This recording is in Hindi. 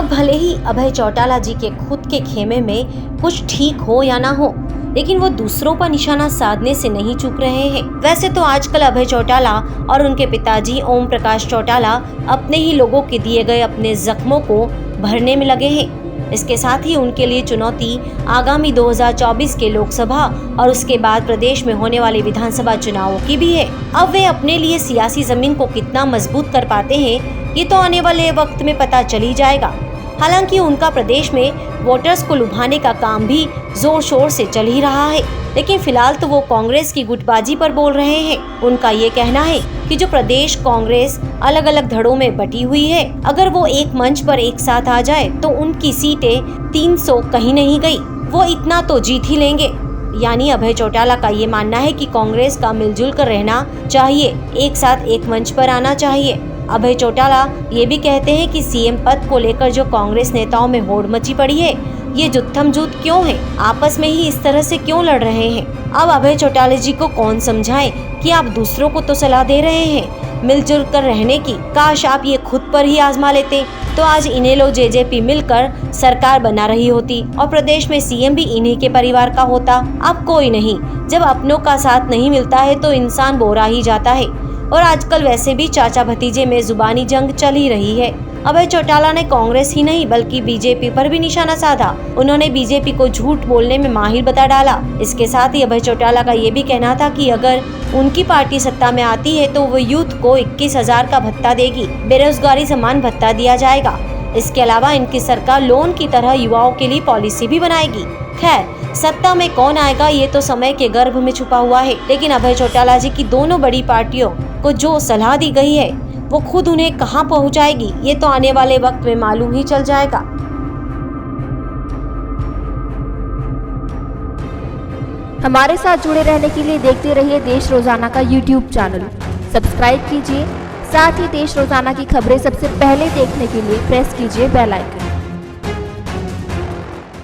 अब भले ही अभय चौटाला जी के खुद के खेमे में कुछ ठीक हो या ना हो, लेकिन वो दूसरों पर निशाना साधने से नहीं चूक रहे हैं। वैसे तो आजकल अभय चौटाला और उनके पिताजी ओम प्रकाश चौटाला अपने ही लोगों के दिए गए अपने जख्मों को भरने में लगे हैं। इसके साथ ही उनके लिए चुनौती आगामी 2024 के लोकसभा और उसके बाद प्रदेश में होने वाले विधानसभा चुनावों की भी है। अब वे अपने लिए सियासी जमीन को कितना मजबूत कर पाते हैं, ये तो आने वाले वक्त में पता चल ही जाएगा। हालांकि उनका प्रदेश में वोटर्स को लुभाने का काम भी जोर शोर से चल ही रहा है, लेकिन फिलहाल तो वो कांग्रेस की गुटबाजी पर बोल रहे हैं। उनका ये कहना है कि जो प्रदेश कांग्रेस अलग अलग धड़ों में बटी हुई है, अगर वो एक मंच पर एक साथ आ जाए तो उनकी सीटें 300 कहीं नहीं गई, वो इतना तो जीत ही लेंगे। यानी अभय चौटाला का ये मानना है कि कांग्रेस का मिलजुल कर रहना चाहिए, एक साथ एक मंच पर आना चाहिए। अभय चौटाला ये भी कहते हैं कि सीएम पद को लेकर जो कांग्रेस नेताओं में होड़ मची पड़ी है, ये जुत्थम जूत क्यों है, आपस में ही इस तरह से क्यों लड़ रहे हैं। अब अभय चौटाला जी को कौन समझाए कि आप दूसरों को तो सलाह दे रहे हैं मिलजुल कर रहने की, काश आप ये खुद पर ही आजमा लेते तो आज इनेलो जेजेपी मिलकर सरकार बना रही होती और प्रदेश में सीएम भी इन्हीं के परिवार का होता। अब कोई नहीं, जब अपनों का साथ नहीं मिलता है तो इंसान बोरा ही जाता है। और आजकल वैसे भी चाचा भतीजे में जुबानी जंग चल ही रही है। अभय चौटाला ने कांग्रेस ही नहीं बल्कि बीजेपी पर भी निशाना साधा। उन्होंने बीजेपी को झूठ बोलने में माहिर बता डाला। इसके साथ ही अभय चौटाला का ये भी कहना था कि अगर उनकी पार्टी सत्ता में आती है तो वो यूथ को 21,000 का भत्ता देगी, बेरोजगारी समान भत्ता दिया जाएगा। इसके अलावा इनकी सरकार लोन की तरह युवाओं के लिए पॉलिसी भी बनाएगी। खैर, सत्ता में कौन आएगा ये तो समय के गर्भ में छुपा हुआ है, लेकिन अभय चौटाला जी की दोनों बड़ी पार्टियों को जो सलाह दी गई है वो खुद उन्हें कहां पहुंचाएगी, ये तो आने वाले वक्त में मालूम ही चल जाएगा। हमारे साथ जुड़े रहने के लिए देखते रहिए देश रोजाना का YouTube चैनल। सब्सक्राइब कीजिए, साथ ही देश रोजाना की खबरें सबसे पहले देखने के लिए प्रेस कीजिए बेल आइकन।